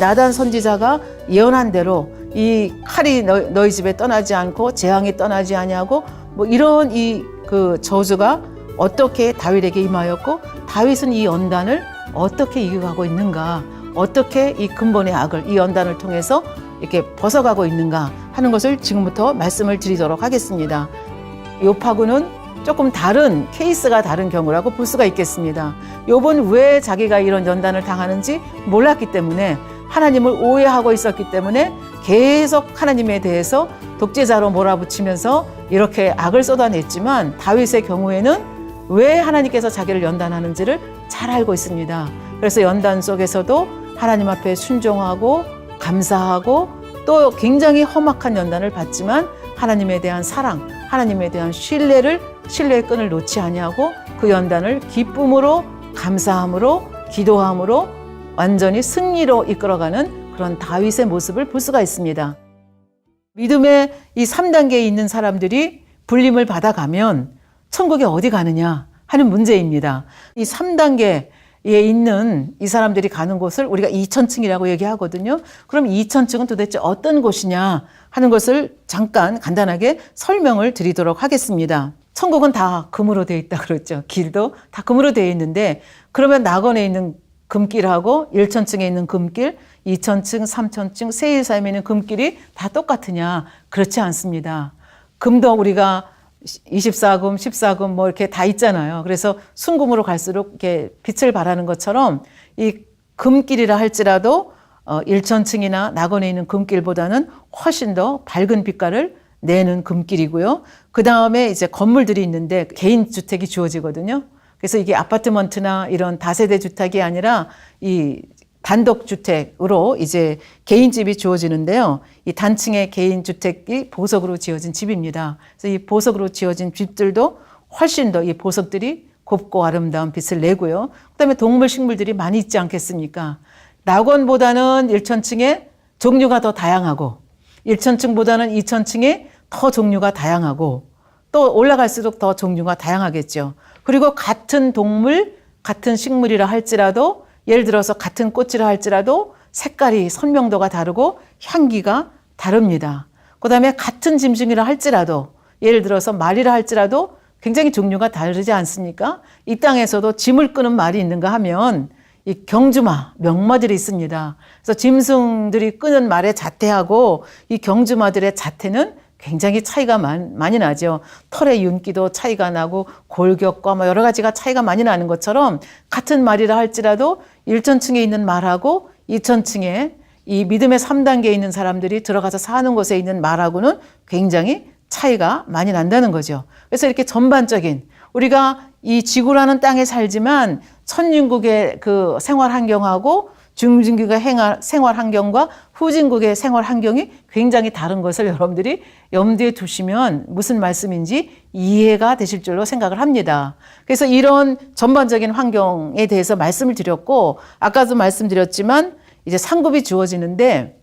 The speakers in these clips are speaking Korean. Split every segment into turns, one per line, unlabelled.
나단 선지자가 예언한 대로 이 칼이 너희 집에 떠나지 않고 재앙이 떠나지 아니하고 뭐 이런 이 그 저주가 어떻게 다윗에게 임하였고 다윗은 이 연단을 어떻게 이겨가고 있는가, 어떻게 이 근본의 악을 이 연단을 통해서 이렇게 벗어가고 있는가 하는 것을 지금부터 말씀을 드리도록 하겠습니다. 욥하고는 조금 다른 케이스가 다른 경우라고 볼 수가 있겠습니다. 욥은 왜 자기가 이런 연단을 당하는지 몰랐기 때문에 하나님을 오해하고 있었기 때문에 계속 하나님에 대해서 독재자로 몰아붙이면서 이렇게 악을 쏟아냈지만 다윗의 경우에는 왜 하나님께서 자기를 연단하는지를 잘 알고 있습니다. 그래서 연단 속에서도 하나님 앞에 순종하고 감사하고 또 굉장히 험악한 연단을 받지만 하나님에 대한 사랑, 하나님에 대한 신뢰의 끈을 놓지 아니하고 그 연단을 기쁨으로, 감사함으로, 기도함으로 완전히 승리로 이끌어가는 그런 다윗의 모습을 볼 수가 있습니다. 믿음의 이 3단계에 있는 사람들이 불림을 받아가면 천국에 어디 가느냐 하는 문제입니다. 이 3단계에 있는 이 사람들이 가는 곳을 우리가 2000층이라고 얘기하거든요. 그럼 2000층은 도대체 어떤 곳이냐 하는 것을 잠깐 간단하게 설명을 드리도록 하겠습니다. 천국은 다 금으로 되어 있다 그랬죠. 길도 다 금으로 되어 있는데 그러면 낙원에 있는 금길하고 1000층에 있는 금길, 2000층, 3000층, 세일사임에 있는 금길이 다 똑같으냐? 그렇지 않습니다. 금도 우리가 24금, 14금 뭐 이렇게 다 있잖아요. 그래서 순금으로 갈수록 이렇게 빛을 발하는 것처럼 이 금길이라 할지라도 1000층이나 낙원에 있는 금길보다는 훨씬 더 밝은 빛깔을 내는 금길이고요. 그 다음에 이제 건물들이 있는데 개인 주택이 주어지거든요. 그래서 이게 아파트먼트나 이런 다세대 주택이 아니라 이 단독주택으로 이제 개인집이 주어지는데요. 이 단층의 개인주택이 보석으로 지어진 집입니다. 그래서 이 보석으로 지어진 집들도 훨씬 더 이 보석들이 곱고 아름다운 빛을 내고요. 그다음에 동물, 식물들이 많이 있지 않겠습니까? 낙원보다는 1000층에 종류가 더 다양하고 1000층보다는 2000층에 더 종류가 다양하고 또 올라갈수록 더 종류가 다양하겠죠. 그리고 같은 동물, 같은 식물이라 할지라도 예를 들어서 같은 꽃이라 할지라도 색깔이 선명도가 다르고 향기가 다릅니다. 그다음에 같은 짐승이라 할지라도 예를 들어서 말이라 할지라도 굉장히 종류가 다르지 않습니까? 이 땅에서도 짐을 끄는 말이 있는가 하면 이 경주마, 명마들이 있습니다. 그래서 짐승들이 끄는 말의 자태하고 이 경주마들의 자태는 굉장히 차이가 많이 나죠. 털의 윤기도 차이가 나고 골격과 뭐 여러 가지가 차이가 많이 나는 것처럼 같은 말이라 할지라도 1000층에 있는 말하고 2000층에 이 믿음의 3단계에 있는 사람들이 들어가서 사는 곳에 있는 말하고는 굉장히 차이가 많이 난다는 거죠. 그래서 이렇게 전반적인 우리가 이 지구라는 땅에 살지만 선진국의 그 생활 환경하고 중진국의 생활 환경과 후진국의 생활 환경이 굉장히 다른 것을 여러분들이 염두에 두시면 무슨 말씀인지 이해가 되실 줄로 생각을 합니다. 그래서 이런 전반적인 환경에 대해서 말씀을 드렸고 아까도 말씀드렸지만 이제 상급이 주어지는데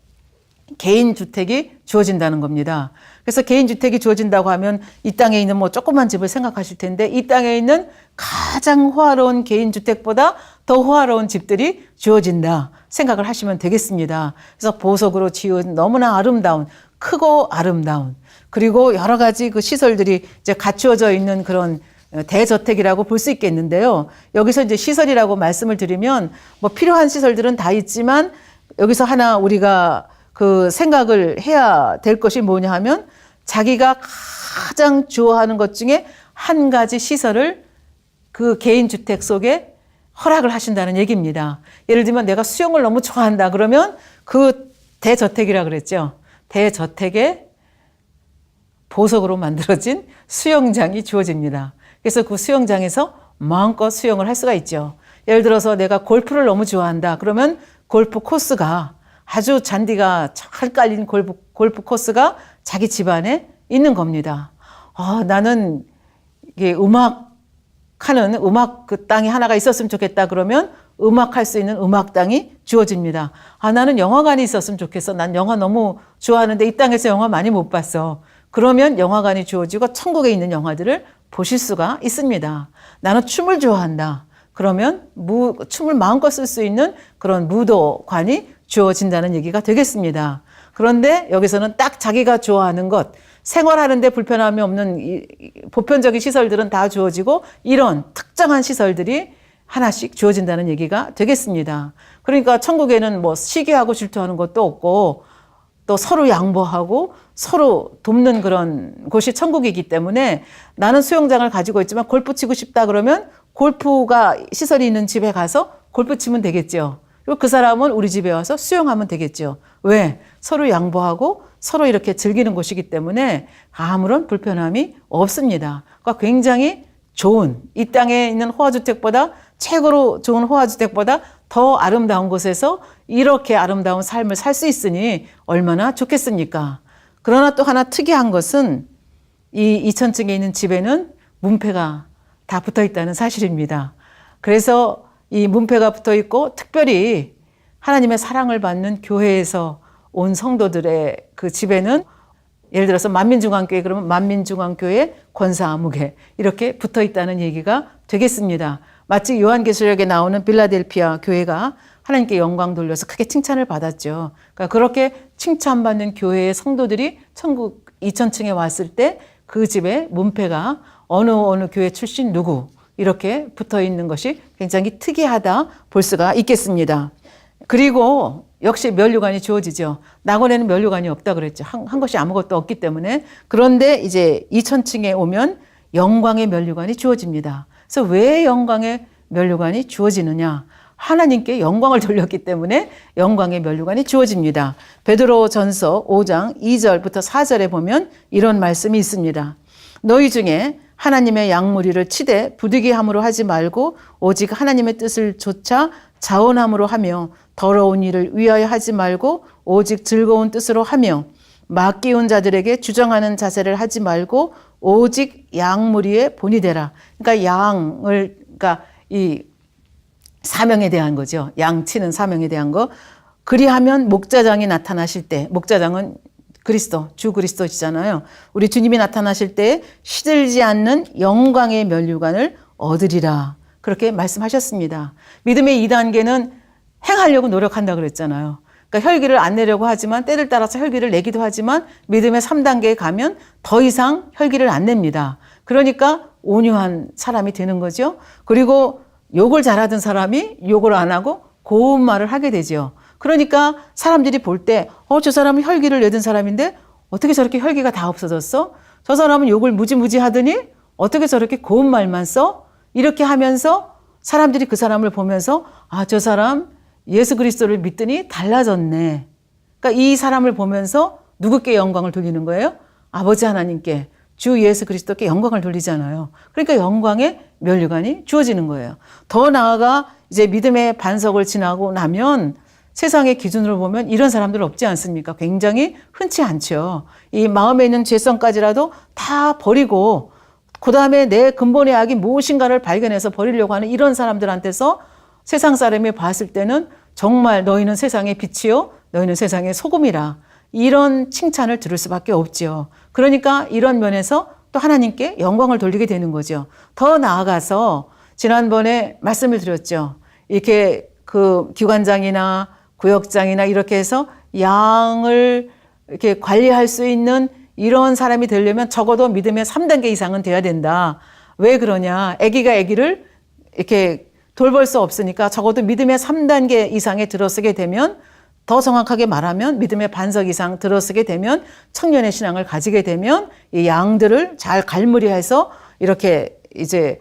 개인 주택이 주어진다는 겁니다. 그래서 개인 주택이 주어진다고 하면 이 땅에 있는 뭐 조그만 집을 생각하실 텐데 이 땅에 있는 가장 호화로운 개인 주택보다 더 호화로운 집들이 주어진다 생각을 하시면 되겠습니다. 그래서 보석으로 지은 너무나 아름다운 크고 아름다운 그리고 여러 가지 그 시설들이 이제 갖추어져 있는 그런 대저택이라고 볼 수 있겠는데요. 여기서 이제 시설이라고 말씀을 드리면 뭐 필요한 시설들은 다 있지만 여기서 하나 우리가 그 생각을 해야 될 것이 뭐냐 하면 자기가 가장 좋아하는 것 중에 한 가지 시설을 그 개인 주택 속에 허락을 하신다는 얘기입니다. 예를 들면 내가 수영을 너무 좋아한다 그러면 그 대저택이라 그랬죠. 대저택에 보석으로 만들어진 수영장이 주어집니다. 그래서 그 수영장에서 마음껏 수영을 할 수가 있죠. 예를 들어서 내가 골프를 너무 좋아한다 그러면 골프 코스가 아주 잔디가 잘 깔린 골프 코스가 자기 집안에 있는 겁니다. 나는 이게 음악 그 땅이 하나가 있었으면 좋겠다 그러면 음악할 수 있는 음악 땅이 주어집니다. 나는 영화관이 있었으면 좋겠어. 난 영화 너무 좋아하는데 이 땅에서 영화 많이 못 봤어. 그러면 영화관이 주어지고 천국에 있는 영화들을 보실 수가 있습니다. 나는 춤을 좋아한다. 그러면 춤을 마음껏 쓸 수 있는 그런 무도관이 주어진다는 얘기가 되겠습니다. 그런데 여기서는 딱 자기가 좋아하는 것, 생활하는데 불편함이 없는 이 보편적인 시설들은 다 주어지고 이런 특정한 시설들이 하나씩 주어진다는 얘기가 되겠습니다. 그러니까 천국에는 뭐 시기하고 질투하는 것도 없고 또 서로 양보하고 서로 돕는 그런 곳이 천국이기 때문에 나는 수영장을 가지고 있지만 골프 치고 싶다 그러면 골프가 시설이 있는 집에 가서 골프 치면 되겠죠. 그리고 그 사람은 우리 집에 와서 수영하면 되겠죠. 왜? 서로 양보하고 서로 이렇게 즐기는 곳이기 때문에 아무런 불편함이 없습니다. 그러니까 굉장히 좋은, 이 땅에 있는 호화주택보다 최고로 좋은 호화주택보다 더 아름다운 곳에서 이렇게 아름다운 삶을 살 수 있으니 얼마나 좋겠습니까? 그러나 또 하나 특이한 것은 이 2000층에 있는 집에는 문패가 다 붙어 있다는 사실입니다. 그래서 이 문패가 붙어 있고 특별히 하나님의 사랑을 받는 교회에서 온 성도들의 그 집에는 예를 들어서 만민중앙교회 그러면 만민중앙교회 권사아무개 이렇게 붙어 있다는 얘기가 되겠습니다. 마치 요한계시록에 나오는 빌라델피아 교회가 하나님께 영광 돌려서 크게 칭찬을 받았죠. 그러니까 그렇게 칭찬받는 교회의 성도들이 천국 2000층에 왔을 때 그 집에 문패가 어느 교회 출신 누구 이렇게 붙어 있는 것이 굉장히 특이하다 볼 수가 있겠습니다. 그리고 역시 면류관이 주어지죠. 낙원에는 면류관이 없다 그랬죠. 한 것이 아무것도 없기 때문에. 그런데 이제 2000층에 오면 영광의 면류관이 주어집니다. 그래서 왜 영광의 면류관이 주어지느냐? 하나님께 영광을 돌렸기 때문에 영광의 면류관이 주어집니다. 베드로전서 5장 2절부터 4절에 보면 이런 말씀이 있습니다. 너희 중에 하나님의 양무리를 치되 부득이함으로 하지 말고 오직 하나님의 뜻을 조차 자원함으로 하며 더러운 일을 위하여 하지 말고 오직 즐거운 뜻으로 하며 맡기운 자들에게 주정하는 자세를 하지 말고 오직 양무리의 본이 되라. 그러니까 그러니까 이 사명에 대한 거죠. 양치는 사명에 대한 거. 그리하면 목자장이 나타나실 때, 목자장은 그리스도, 주 그리스도시잖아요. 우리 주님이 나타나실 때 시들지 않는 영광의 면류관을 얻으리라. 그렇게 말씀하셨습니다. 믿음의 2단계는 행하려고 노력한다 그랬잖아요. 그러니까 혈기를 안 내려고 하지만 때를 따라서 혈기를 내기도 하지만 믿음의 3단계에 가면 더 이상 혈기를 안 냅니다. 그러니까 온유한 사람이 되는 거죠. 그리고 욕을 잘하던 사람이 욕을 안 하고 고운 말을 하게 되죠. 그러니까 사람들이 볼 때 저 사람은 혈기를 내던 사람인데 어떻게 저렇게 혈기가 다 없어졌어? 저 사람은 욕을 무지무지 하더니 어떻게 저렇게 고운 말만 써? 이렇게 하면서 사람들이 그 사람을 보면서 저 사람 예수 그리스도를 믿더니 달라졌네. 그러니까 이 사람을 보면서 누구께 영광을 돌리는 거예요? 아버지 하나님께, 주 예수 그리스도께 영광을 돌리잖아요. 그러니까 영광의 면류관이 주어지는 거예요. 더 나아가 이제 믿음의 반석을 지나고 나면 세상의 기준으로 보면 이런 사람들 없지 않습니까? 굉장히 흔치 않죠. 이 마음에 있는 죄성까지라도 다 버리고 그 다음에 내 근본의 악이 무엇인가를 발견해서 버리려고 하는 이런 사람들한테서 세상 사람이 봤을 때는 정말 너희는 세상의 빛이요 너희는 세상의 소금이라 이런 칭찬을 들을 수밖에 없죠. 그러니까 이런 면에서 또 하나님께 영광을 돌리게 되는 거죠. 더 나아가서 지난번에 말씀을 드렸죠. 이렇게 그 기관장이나 구역장이나 이렇게 해서 양을 이렇게 관리할 수 있는 이런 사람이 되려면 적어도 믿음의 3단계 이상은 돼야 된다. 왜 그러냐? 아기가 아기를 이렇게 돌볼 수 없으니까 적어도 믿음의 3단계 이상에 들어서게 되면 더 정확하게 말하면 믿음의 반석 이상 들어서게 되면 청년의 신앙을 가지게 되면 이 양들을 잘 갈무리해서 이렇게 이제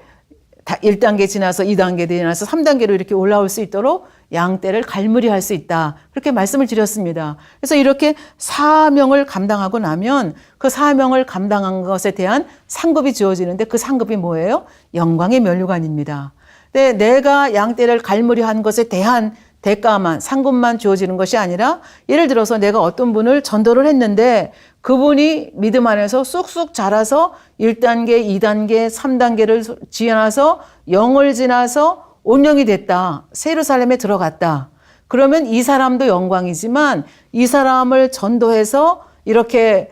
1단계 지나서 2단계 지나서 3단계로 이렇게 올라올 수 있도록 양떼를 갈무리할 수 있다. 그렇게 말씀을 드렸습니다. 그래서 이렇게 사명을 감당하고 나면 그 사명을 감당한 것에 대한 상급이 주어지는데 그 상급이 뭐예요? 영광의 면류관입니다. 근데 내가 양떼를 갈무리한 것에 대한 대가만, 상급만 주어지는 것이 아니라 예를 들어서 내가 어떤 분을 전도를 했는데 그분이 믿음 안에서 쑥쑥 자라서 1단계, 2단계, 3단계를 지나서 영을 지나서 온영이 됐다. 세루살렘에 들어갔다. 그러면 이 사람도 영광이지만 이 사람을 전도해서 이렇게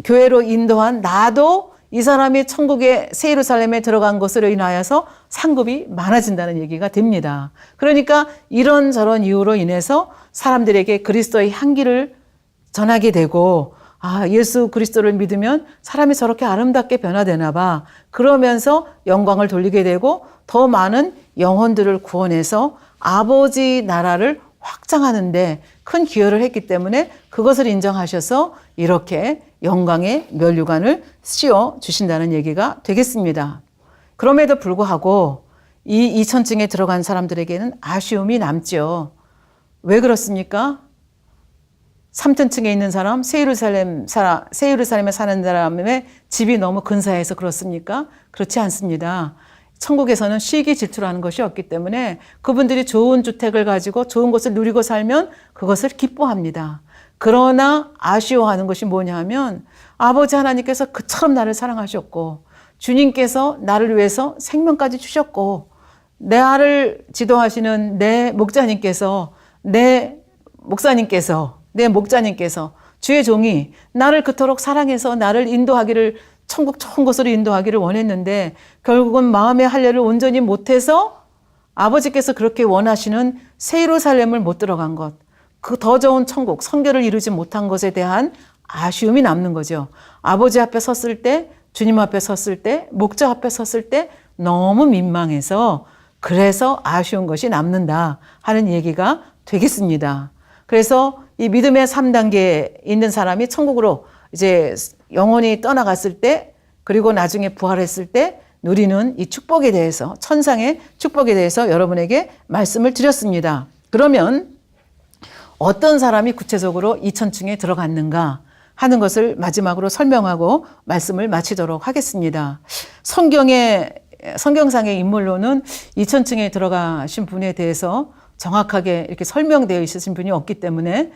교회로 인도한 나도 이 사람이 천국의 새 예루살렘에 들어간 것으로 인하여서 상급이 많아진다는 얘기가 됩니다. 그러니까 이런저런 이유로 인해서 사람들에게 그리스도의 향기를 전하게 되고, 아, 예수 그리스도를 믿으면 사람이 저렇게 아름답게 변화되나 봐. 그러면서 영광을 돌리게 되고 더 많은 영혼들을 구원해서 아버지 나라를 확장하는데 큰 기여를 했기 때문에 그것을 인정하셔서 이렇게 영광의 면류관을 씌워 주신다는 얘기가 되겠습니다. 그럼에도 불구하고 이 2000층에 들어간 사람들에게는 아쉬움이 남죠. 왜 그렇습니까? 3000층에 있는 사람, 새 예루살렘에 사는 사람의 집이 너무 근사해서 그렇습니까? 그렇지 않습니다. 천국에서는 시기 질투라는 것이 없기 때문에 그분들이 좋은 주택을 가지고 좋은 것을 누리고 살면 그것을 기뻐합니다. 그러나 아쉬워하는 것이 뭐냐 하면 아버지 하나님께서 그처럼 나를 사랑하셨고 주님께서 나를 위해서 생명까지 주셨고 나를 지도하시는 내 목자님께서 내 목자님께서 주의 종이 나를 그토록 사랑해서 나를 인도하기를 천국 좋은 곳으로 인도하기를 원했는데 결국은 마음의 할례를 온전히 못해서 아버지께서 그렇게 원하시는 새 예루살렘을 못 들어간 것, 그 더 좋은 천국, 성결을 이루지 못한 것에 대한 아쉬움이 남는 거죠. 아버지 앞에 섰을 때, 주님 앞에 섰을 때, 목자 앞에 섰을 때 너무 민망해서 그래서 아쉬운 것이 남는다 하는 얘기가 되겠습니다. 그래서 이 믿음의 3단계에 있는 사람이 천국으로 이제 영혼이 떠나갔을 때 그리고 나중에 부활했을 때 누리는 이 축복에 대해서 천상의 축복에 대해서 여러분에게 말씀을 드렸습니다. 그러면 어떤 사람이 구체적으로 2000층에 들어갔는가 하는 것을 마지막으로 설명하고 말씀을 마치도록 하겠습니다. 성경상의 인물로는 2000층에 들어가신 분에 대해서 정확하게 이렇게 설명되어 있으신 분이 없기 때문에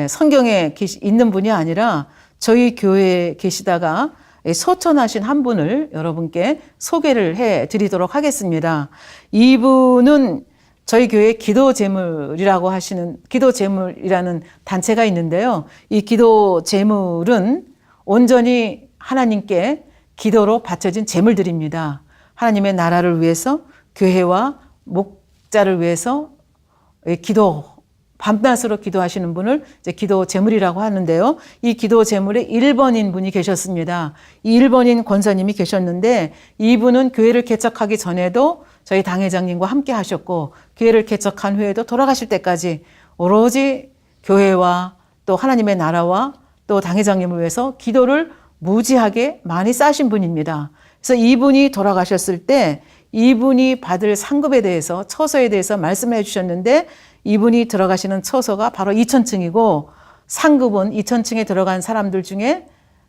성경에 있는 분이 아니라 저희 교회에 계시다가 소천하신 한 분을 여러분께 소개를 해 드리도록 하겠습니다. 이분은 저희 교회 기도제물이라는 단체가 있는데요. 이 기도제물은 온전히 하나님께 기도로 바쳐진 제물들입니다. 하나님의 나라를 위해서 교회와 목자를 위해서 밤낮으로 기도하시는 분을 이제 기도 제물이라고 하는데요. 이 기도 제물에 1번인 분이 계셨습니다. 이 1번인 권사님이 계셨는데 이분은 교회를 개척하기 전에도 저희 당회장님과 함께 하셨고 교회를 개척한 후에도 돌아가실 때까지 오로지 교회와 또 하나님의 나라와 또 당회장님을 위해서 기도를 무지하게 많이 쌓으신 분입니다. 그래서 이분이 돌아가셨을 때 이분이 받을 상급에 대해서 처소에 대해서 말씀해 주셨는데 이분이 들어가시는 처소가 바로 2000층이고 상급은 2000층에 들어간 사람들 중에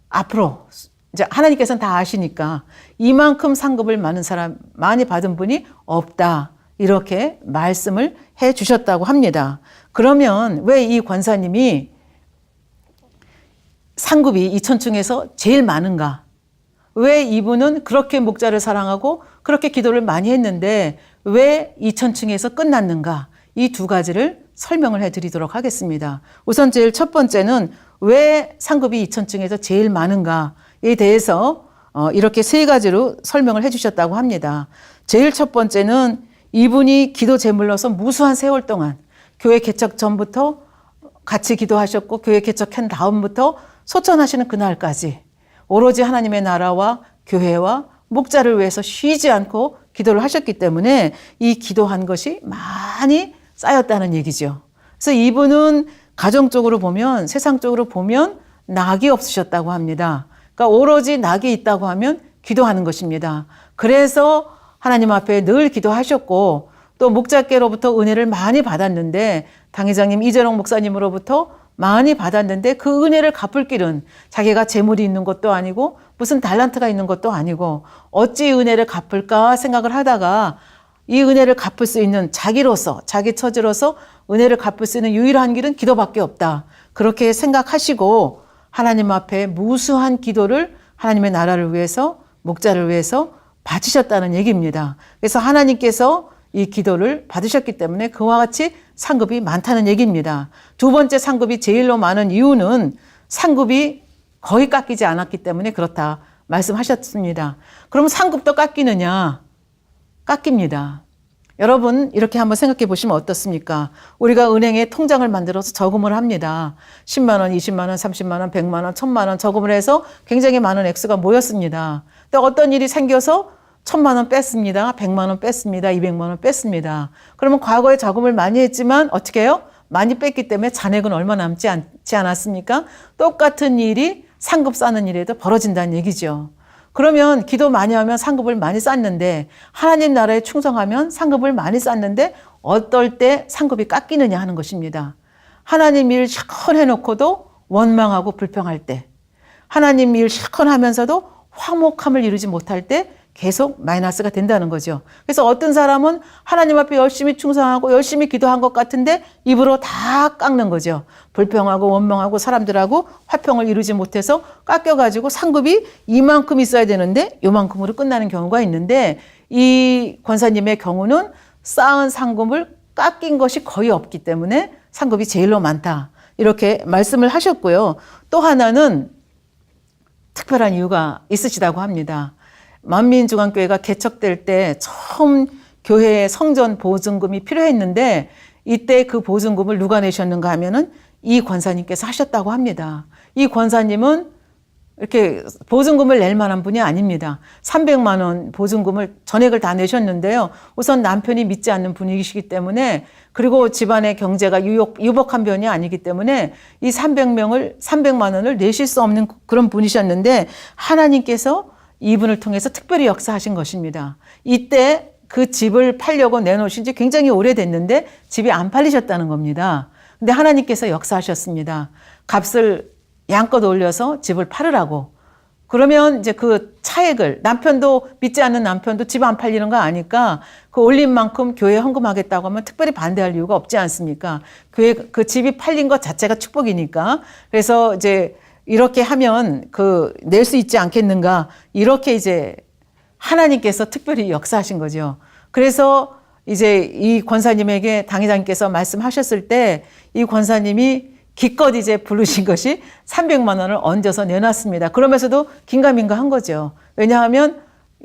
앞으로 이제 하나님께서는 다 아시니까 이만큼 상급을 많이 받은 분이 없다. 이렇게 말씀을 해 주셨다고 합니다. 그러면 왜 이 권사님이 상급이 2000층에서 제일 많은가? 왜 이분은 그렇게 목자를 사랑하고 그렇게 기도를 많이 했는데 왜 2000층에서 끝났는가? 이 두 가지를 설명을 해드리도록 하겠습니다. 우선 제일 첫 번째는 왜 상급이 2000층에서 제일 많은가에 대해서 이렇게 세 가지로 설명을 해주셨다고 합니다. 제일 첫 번째는 이분이 기도 제물로서 무수한 세월 동안 교회 개척 전부터 같이 기도하셨고 교회 개척한 다음부터 소천하시는 그날까지 오로지 하나님의 나라와 교회와 목자를 위해서 쉬지 않고 기도를 하셨기 때문에 이 기도한 것이 많이 쌓였다는 얘기죠. 그래서 이분은 가정적으로 보면 세상적으로 보면 낙이 없으셨다고 합니다. 그러니까 오로지 낙이 있다고 하면 기도하는 것입니다. 그래서 하나님 앞에 늘 기도하셨고 또 목자께로부터 은혜를 많이 받았는데 당회장님 이재롱 목사님으로부터 많이 받았는데 그 은혜를 갚을 길은 자기가 재물이 있는 것도 아니고 무슨 달란트가 있는 것도 아니고 어찌 은혜를 갚을까 생각을 하다가 이 은혜를 갚을 수 있는 자기로서 자기 처지로서 은혜를 갚을 수 있는 유일한 길은 기도밖에 없다. 그렇게 생각하시고 하나님 앞에 무수한 기도를 하나님의 나라를 위해서 목자를 위해서 바치셨다는 얘기입니다. 그래서 하나님께서 이 기도를 받으셨기 때문에 그와 같이 상급이 많다는 얘기입니다. 두 번째 상급이 제일로 많은 이유는 상급이 거의 깎이지 않았기 때문에 그렇다 말씀하셨습니다. 그럼 상급도 깎이느냐? 깎입니다. 여러분 이렇게 한번 생각해 보시면 어떻습니까? 우리가 은행에 통장을 만들어서 저금을 합니다. 10만 원, 20만 원, 30만 원, 100만 원, 1000만 원 저금을 해서 굉장히 많은 액수가 모였습니다. 또 어떤 일이 생겨서 1000만 원 뺐습니다. 100만 원 뺐습니다. 200만 원 뺐습니다. 그러면 과거에 저금을 많이 했지만 어떻게 해요? 많이 뺐기 때문에 잔액은 얼마 남지 않지 않았습니까? 똑같은 일이 상급 쌓는 일에도 벌어진다는 얘기죠. 그러면 기도 많이 하면 상급을 많이 쌓는데 하나님 나라에 충성하면 상급을 많이 쌓는데 어떨 때 상급이 깎이느냐 하는 것입니다. 하나님 일 실컷 해놓고도 원망하고 불평할 때, 하나님 일 실컷 하면서도 화목함을 이루지 못할 때 계속 마이너스가 된다는 거죠. 그래서 어떤 사람은 하나님 앞에 열심히 충성하고 열심히 기도한 것 같은데 입으로 다 깎는 거죠. 불평하고 원망하고 사람들하고 화평을 이루지 못해서 깎여가지고 상급이 이만큼 있어야 되는데 요만큼으로 끝나는 경우가 있는데 이 권사님의 경우는 쌓은 상급을 깎인 것이 거의 없기 때문에 상급이 제일로 많다. 이렇게 말씀을 하셨고요. 또 하나는 특별한 이유가 있으시다고 합니다. 만민중앙교회가 개척될 때 처음 교회에 성전 보증금이 필요했는데 이때 그 보증금을 누가 내셨는가 하면은 이 권사님께서 하셨다고 합니다. 이 권사님은 이렇게 보증금을 낼 만한 분이 아닙니다. 300만 원 보증금을 전액을 다 내셨는데요. 우선 남편이 믿지 않는 분이시기 때문에 그리고 집안의 경제가 유복한 편이 아니기 때문에 이 300만 원을 내실 수 없는 그런 분이셨는데 하나님께서 이분을 통해서 특별히 역사하신 것입니다. 이때 그 집을 팔려고 내놓으신 지 굉장히 오래됐는데 집이 안 팔리셨다는 겁니다. 근데 하나님께서 역사하셨습니다. 값을 양껏 올려서 집을 팔으라고. 그러면 이제 그 차액을 남편도 믿지 않는 남편도 집 안 팔리는 거 아니까 그 올린 만큼 교회에 헌금하겠다고 하면 특별히 반대할 이유가 없지 않습니까? 교회 그 집이 팔린 것 자체가 축복이니까. 그래서 이제 이렇게 하면 낼 수 있지 않겠는가. 이렇게 이제 하나님께서 특별히 역사하신 거죠. 그래서 이제 이 권사님에게 당회장님께서 말씀하셨을 때 이 권사님이 기껏 이제 부르신 것이 300만 원을 얹어서 내놨습니다. 그러면서도 긴가민가 한 거죠. 왜냐하면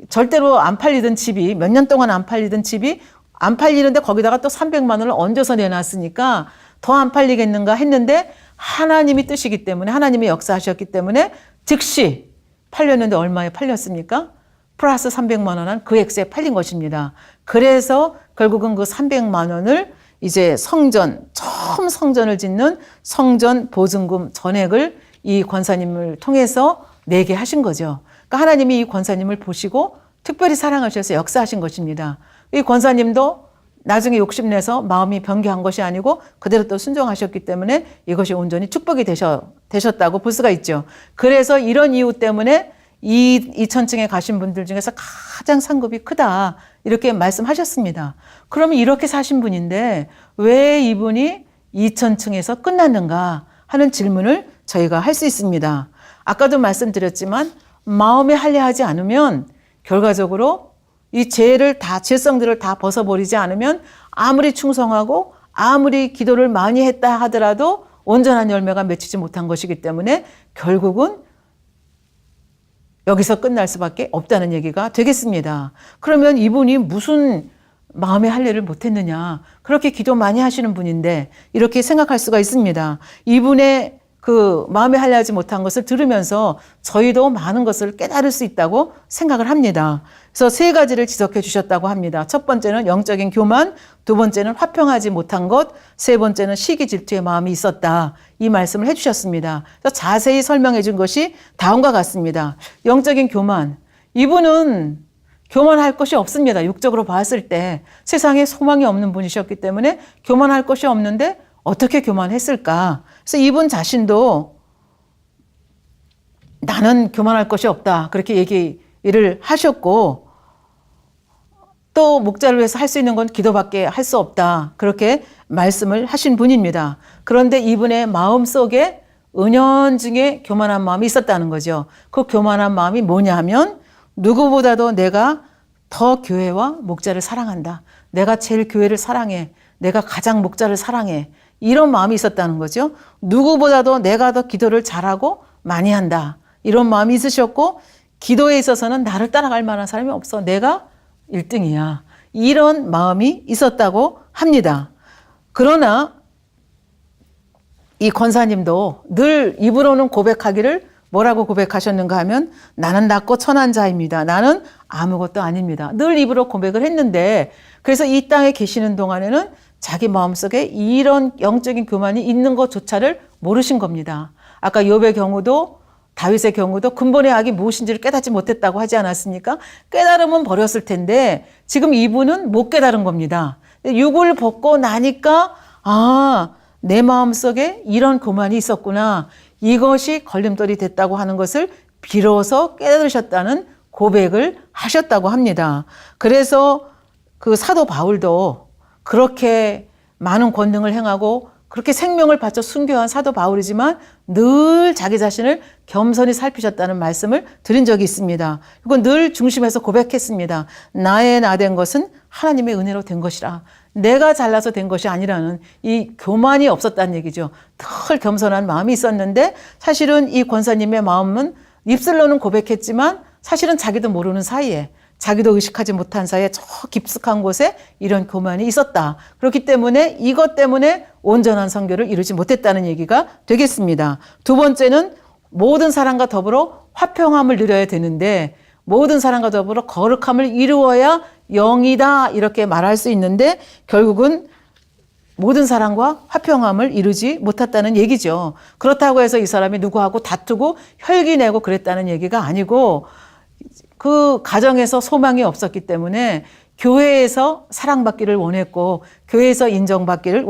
절대로 안 팔리던 집이 몇 년 동안 안 팔리던 집이 안 팔리는데 거기다가 또 300만 원을 얹어서 내놨으니까 더 안 팔리겠는가 했는데 하나님이 뜻이기 때문에 하나님이 역사하셨기 때문에 즉시 팔렸는데 얼마에 팔렸습니까? 플러스 300만 원은 그 액수에 팔린 것입니다. 그래서 결국은 그 300만 원을 이제 처음 성전을 짓는 성전 보증금 전액을 이 권사님을 통해서 내게 하신 거죠. 그러니까 하나님이 이 권사님을 보시고 특별히 사랑하셔서 역사하신 것입니다. 이 권사님도 나중에 욕심내서 마음이 변개한 것이 아니고 그대로 또 순종하셨기 때문에 이것이 온전히 축복이 되셨다고 볼 수가 있죠. 그래서 이런 이유 때문에 이 2000층에 가신 분들 중에서 가장 상급이 크다 이렇게 말씀하셨습니다. 그러면 이렇게 사신 분인데 왜 이분이 2000층에서 끝났는가 하는 질문을 저희가 할 수 있습니다. 아까도 말씀드렸지만 마음에 할례하지 않으면 결과적으로 이 죄성들을 다 벗어버리지 않으면 아무리 충성하고 아무리 기도를 많이 했다 하더라도 온전한 열매가 맺히지 못한 것이기 때문에 결국은 여기서 끝날 수밖에 없다는 얘기가 되겠습니다. 그러면 이분이 무슨 마음의 할례를 못했느냐. 그렇게 기도 많이 하시는 분인데 이렇게 생각할 수가 있습니다. 이분의 그 마음에 할례하지 못한 것을 들으면서 저희도 많은 것을 깨달을 수 있다고 생각을 합니다. 그래서 세 가지를 지적해 주셨다고 합니다. 첫 번째는 영적인 교만, 두 번째는 화평하지 못한 것, 세 번째는 시기 질투의 마음이 있었다. 이 말씀을 해 주셨습니다. 그래서 자세히 설명해 준 것이 다음과 같습니다. 영적인 교만. 이분은 교만할 것이 없습니다. 육적으로 봤을 때 세상에 소망이 없는 분이셨기 때문에 교만할 것이 없는데 어떻게 교만했을까? 그래서 이분 자신도 나는 교만할 것이 없다. 그렇게 얘기를 하셨고 또 목자를 위해서 할 수 있는 건 기도밖에 할 수 없다. 그렇게 말씀을 하신 분입니다. 그런데 이분의 마음 속에 은연중에 교만한 마음이 있었다는 거죠. 그 교만한 마음이 뭐냐 하면 누구보다도 내가 더 교회와 목자를 사랑한다. 내가 제일 교회를 사랑해. 내가 가장 목자를 사랑해. 이런 마음이 있었다는 거죠. 누구보다도 내가 더 기도를 잘하고 많이 한다. 이런 마음이 있으셨고 기도에 있어서는 나를 따라갈 만한 사람이 없어. 내가 1등이야. 이런 마음이 있었다고 합니다. 그러나 이 권사님도 늘 입으로는 고백하기를 뭐라고 고백하셨는가 하면 나는 낮고 천한 자입니다. 나는 아무것도 아닙니다. 늘 입으로 고백을 했는데 그래서 이 땅에 계시는 동안에는 자기 마음속에 이런 영적인 교만이 있는 것조차를 모르신 겁니다. 아까 욥의 경우도 다윗의 경우도 근본의 악이 무엇인지를 깨닫지 못했다고 하지 않았습니까? 깨달으면 버렸을 텐데 지금 이분은 못 깨달은 겁니다. 육을 벗고 나니까 내 마음속에 이런 교만이 있었구나. 이것이 걸림돌이 됐다고 하는 것을 비로소 깨달으셨다는 고백을 하셨다고 합니다. 그래서 그 사도 바울도 그렇게 많은 권능을 행하고 그렇게 생명을 바쳐 순교한 사도 바울이지만 늘 자기 자신을 겸손히 살피셨다는 말씀을 드린 적이 있습니다. 이건 늘 중심에서 고백했습니다. 나의 나 된 것은 하나님의 은혜로 된 것이라. 내가 잘나서 된 것이 아니라는 이 교만이 없었다는 얘기죠. 늘 겸손한 마음이 있었는데 사실은 이 권사님의 마음은 입술로는 고백했지만 사실은 자기도 모르는 사이에 자기도 의식하지 못한 사이에 저 깊숙한 곳에 이런 교만이 있었다. 그렇기 때문에 이것 때문에 온전한 선교를 이루지 못했다는 얘기가 되겠습니다. 두 번째는 모든 사람과 더불어 화평함을 누려야 되는데 모든 사람과 더불어 거룩함을 이루어야 영이다 이렇게 말할 수 있는데 결국은 모든 사람과 화평함을 이루지 못했다는 얘기죠. 그렇다고 해서 이 사람이 누구하고 다투고 혈기내고 그랬다는 얘기가 아니고 그 가정에서 소망이 없었기 때문에 교회에서 사랑받기를 원했고 교회에서 인정받기를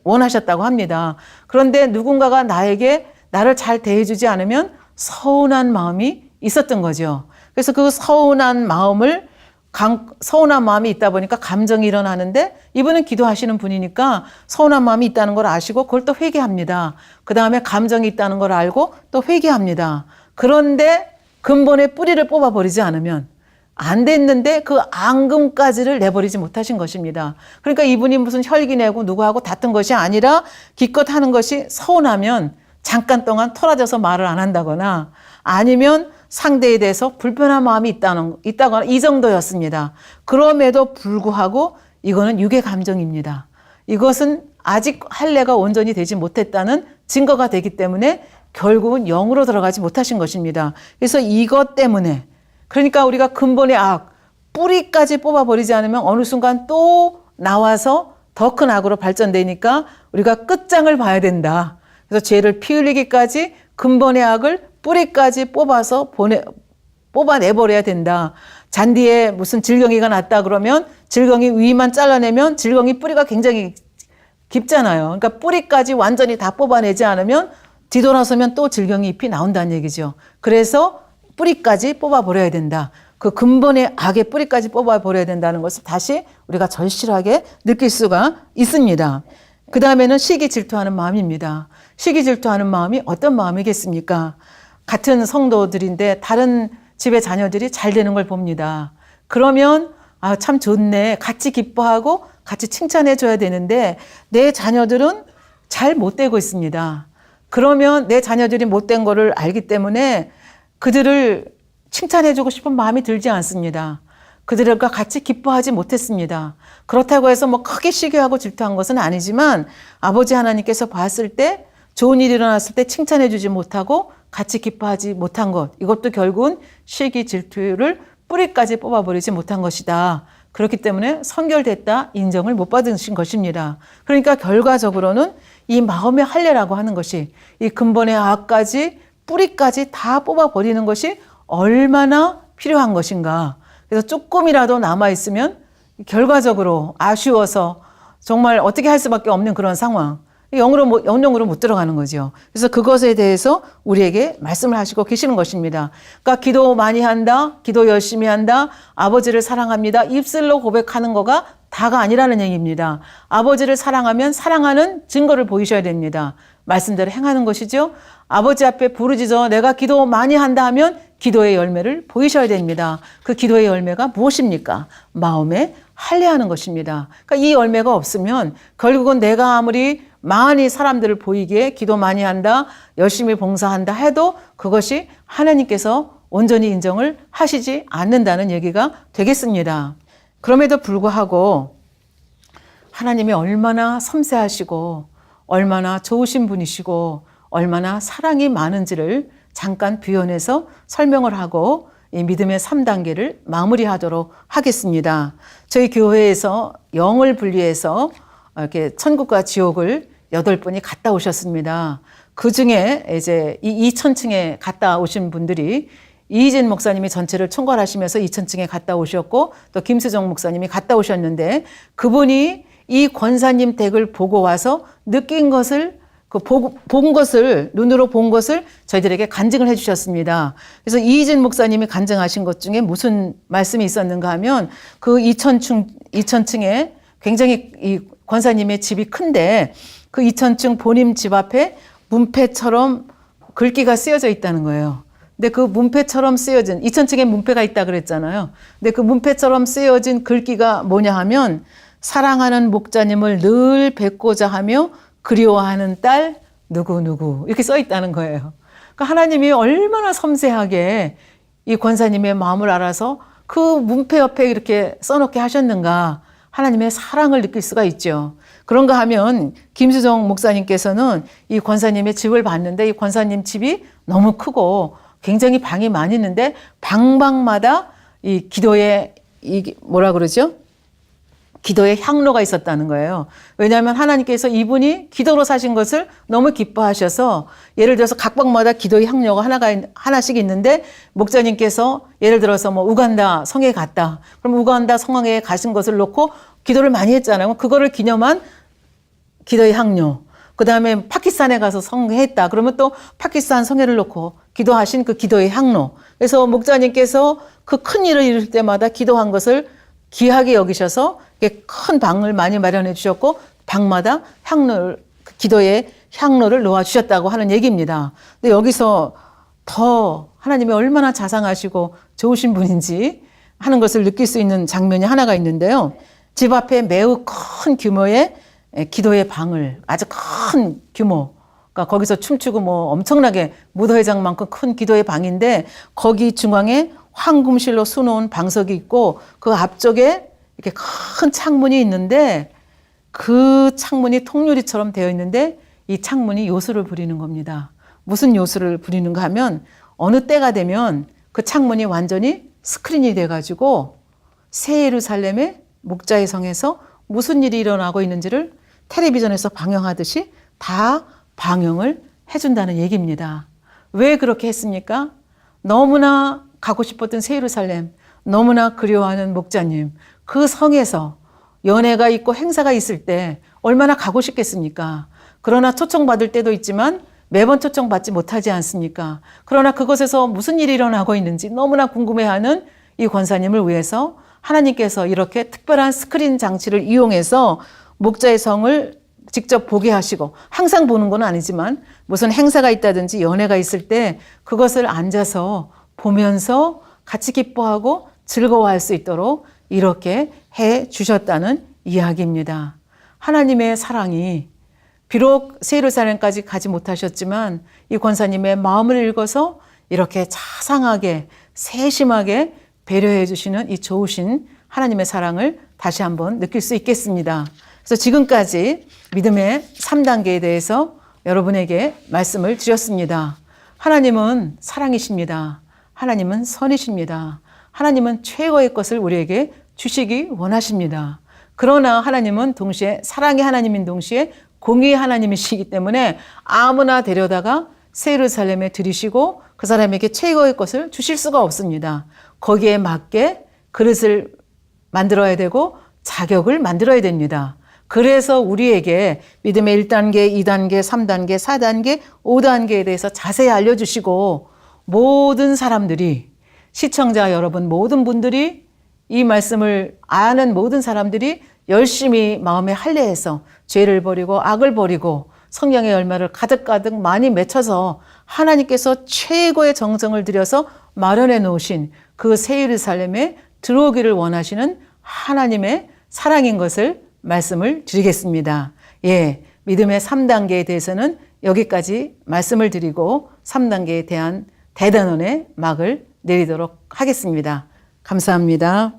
원하셨다고 합니다. 그런데 누군가가 나를 잘 대해주지 않으면 서운한 마음이 있었던 거죠. 그래서 그 서운한 마음이 있다 보니까 감정이 일어나는데 이분은 기도하시는 분이니까 서운한 마음이 있다는 걸 아시고 그걸 또 회개합니다. 그 다음에 감정이 있다는 걸 알고 또 회개합니다. 그런데 근본의 뿌리를 뽑아버리지 않으면 안 됐는데 그 앙금까지를 내버리지 못하신 것입니다. 그러니까 이분이 무슨 혈기내고 누구하고 다툰 것이 아니라 기껏 하는 것이 서운하면 잠깐 동안 토라져서 말을 안 한다거나 아니면 상대에 대해서 불편한 마음이 있다거나 이 정도였습니다. 그럼에도 불구하고 이거는 육의 감정입니다. 이것은 아직 할례가 온전히 되지 못했다는 증거가 되기 때문에 결국은 영으로 들어가지 못하신 것입니다. 그래서 이것 때문에 그러니까 우리가 근본의 악, 뿌리까지 뽑아버리지 않으면 어느 순간 또 나와서 더 큰 악으로 발전되니까 우리가 끝장을 봐야 된다. 그래서 죄를 피 흘리기까지 근본의 악을 뿌리까지 뽑아내버려야 된다. 잔디에 무슨 질경이가 났다 그러면 질경이 위만 잘라내면 질경이 뿌리가 굉장히 깊잖아요. 그러니까 뿌리까지 완전히 다 뽑아내지 않으면 뒤돌아서면 또 질경이 잎이 나온다는 얘기죠. 그래서 뿌리까지 뽑아버려야 된다. 그 근본의 악의 뿌리까지 뽑아버려야 된다는 것을 다시 우리가 절실하게 느낄 수가 있습니다. 그 다음에는 시기 질투하는 마음입니다. 시기 질투하는 마음이 어떤 마음이겠습니까? 같은 성도들인데 다른 집의 자녀들이 잘 되는 걸 봅니다. 그러면 참 좋네. 같이 기뻐하고 같이 칭찬해 줘야 되는데 내 자녀들은 잘 못 되고 있습니다. 그러면 내 자녀들이 못된 거를 알기 때문에 그들을 칭찬해주고 싶은 마음이 들지 않습니다. 그들과 같이 기뻐하지 못했습니다. 그렇다고 해서 크게 시기하고 질투한 것은 아니지만 아버지 하나님께서 봤을 때 좋은 일이 일어났을 때 칭찬해주지 못하고 같이 기뻐하지 못한 것, 이것도 결국은 시기 질투를 뿌리까지 뽑아버리지 못한 것이다. 그렇기 때문에 선결됐다 인정을 못 받으신 것입니다. 그러니까 결과적으로는 이 마음의 할례라고 하는 것이 이 근본의 악까지 뿌리까지 다 뽑아버리는 것이 얼마나 필요한 것인가. 그래서 조금이라도 남아있으면 결과적으로 아쉬워서 정말 어떻게 할 수밖에 없는 그런 상황. 영영으로 못 들어가는 거죠. 그래서 그것에 대해서 우리에게 말씀을 하시고 계시는 것입니다. 그러니까 기도 많이 한다, 기도 열심히 한다, 아버지를 사랑합니다. 입술로 고백하는 거가 다가 아니라는 얘기입니다. 아버지를 사랑하면 사랑하는 증거를 보이셔야 됩니다. 말씀대로 행하는 것이죠. 아버지 앞에 부르짖어 내가 기도 많이 한다 하면 기도의 열매를 보이셔야 됩니다. 그 기도의 열매가 무엇입니까? 마음에 할례하는 것입니다. 그러니까 이 열매가 없으면 결국은 내가 아무리 많이 사람들을 보이기에 기도 많이 한다, 열심히 봉사한다 해도 그것이 하나님께서 온전히 인정을 하시지 않는다는 얘기가 되겠습니다. 그럼에도 불구하고 하나님이 얼마나 섬세하시고 얼마나 좋으신 분이시고 얼마나 사랑이 많은지를 잠깐 비워내서 설명을 하고 이 믿음의 3단계를 마무리하도록 하겠습니다. 저희 교회에서 영을 분리해서 이렇게 천국과 지옥을 8분이 갔다 오셨습니다. 그 중에 이제 이 2000층에 갔다 오신 분들이 이희진 목사님이 전체를 총괄하시면서 2000층에 갔다 오셨고 또 김수정 목사님이 갔다 오셨는데 그분이 이 권사님 댁을 보고 와서 느낀 것을 본 것을 눈으로 본 것을 저희들에게 간증을 해 주셨습니다. 그래서 이희진 목사님이 간증하신 것 중에 무슨 말씀이 있었는가 하면 그 2000층에 굉장히 이 권사님의 집이 큰데 그 2000층 본인 집 앞에 문패처럼 글귀가 쓰여져 있다는 거예요. 근데 그 문패처럼 쓰여진 2000층에 문패가 있다 그랬잖아요. 근데 그 문패처럼 쓰여진 글귀가 뭐냐 하면 사랑하는 목자님을 늘 뵙고자 하며 그리워하는 딸 누구누구 이렇게 써 있다는 거예요. 그러니까 하나님이 얼마나 섬세하게 이 권사님의 마음을 알아서 그 문패 옆에 이렇게 써놓게 하셨는가 하나님의 사랑을 느낄 수가 있죠. 그런가 하면 김수정 목사님께서는 이 권사님의 집을 봤는데 이 권사님 집이 너무 크고 굉장히 방이 많이 있는데 방마다 이 기도의 뭐라 그러죠? 기도의 향로가 있었다는 거예요. 왜냐하면 하나님께서 이분이 기도로 사신 것을 너무 기뻐하셔서 예를 들어서 각 방마다 기도의 향로가 하나씩 있는데 목자님께서 예를 들어서 뭐 우간다 성에 갔다. 그럼 우간다 성에 가신 것을 놓고 기도를 많이 했잖아요. 그거를 기념한 기도의 향로. 그 다음에 파키스탄에 가서 성회했다. 그러면 또 파키스탄 성회를 놓고 기도하신 그 기도의 향로. 그래서 목자님께서 그 큰 일을 이룰 때마다 기도한 것을 귀하게 여기셔서 큰 방을 많이 마련해 주셨고 방마다 기도의 향로를 놓아 주셨다고 하는 얘기입니다. 근데 여기서 더 하나님이 얼마나 자상하시고 좋으신 분인지 하는 것을 느낄 수 있는 장면이 하나가 있는데요. 집 앞에 매우 큰 규모의 기도의 방을 아주 큰 규모, 그러니까 거기서 춤추고 뭐 엄청나게 무도회장만큼 큰 기도의 방인데 거기 중앙에 황금실로 수놓은 방석이 있고 그 앞쪽에 이렇게 큰 창문이 있는데 그 창문이 통유리처럼 되어 있는데 이 창문이 요술을 부리는 겁니다. 무슨 요술을 부리는가 하면 어느 때가 되면 그 창문이 완전히 스크린이 돼가지고 새 예루살렘의 목자의 성에서 무슨 일이 일어나고 있는지를 텔레비전에서 방영하듯이 다 방영을 해준다는 얘기입니다. 왜 그렇게 했습니까? 너무나 가고 싶었던 새 예루살렘, 너무나 그리워하는 목자님, 그 성에서 연회가 있고 행사가 있을 때 얼마나 가고 싶겠습니까? 그러나 초청받을 때도 있지만 매번 초청받지 못하지 않습니까? 그러나 그곳에서 무슨 일이 일어나고 있는지 너무나 궁금해하는 이 권사님을 위해서 하나님께서 이렇게 특별한 스크린 장치를 이용해서 목자의 성을 직접 보게 하시고 항상 보는 건 아니지만 무슨 행사가 있다든지 연회가 있을 때 그것을 앉아서 보면서 같이 기뻐하고 즐거워할 수 있도록 이렇게 해 주셨다는 이야기입니다. 하나님의 사랑이 비록 새 예루살렘까지 가지 못하셨지만 이 권사님의 마음을 읽어서 이렇게 자상하게 세심하게 배려해 주시는 이 좋으신 하나님의 사랑을 다시 한번 느낄 수 있겠습니다. 그래서 지금까지 믿음의 3단계에 대해서 여러분에게 말씀을 드렸습니다. 하나님은 사랑이십니다. 하나님은 선이십니다. 하나님은 최고의 것을 우리에게 주시기 원하십니다. 그러나 하나님은 동시에 사랑의 하나님인 동시에 공의의 하나님이시기 때문에 아무나 데려다가 새 예루살렘에 들이시고 그 사람에게 최고의 것을 주실 수가 없습니다. 거기에 맞게 그릇을 만들어야 되고 자격을 만들어야 됩니다. 그래서 우리에게 믿음의 1단계, 2단계, 3단계, 4단계, 5단계에 대해서 자세히 알려주시고 모든 사람들이 시청자 여러분 모든 분들이 이 말씀을 아는 모든 사람들이 열심히 마음에 할례해서 죄를 버리고 악을 버리고 성령의 열매를 가득가득 많이 맺혀서 하나님께서 최고의 정성을 들여서 마련해 놓으신 그 새 예루살렘에 들어오기를 원하시는 하나님의 사랑인 것을 말씀을 드리겠습니다. 예, 믿음의 3단계에 대해서는 여기까지 말씀을 드리고 3단계에 대한 대단원의 막을 내리도록 하겠습니다. 감사합니다.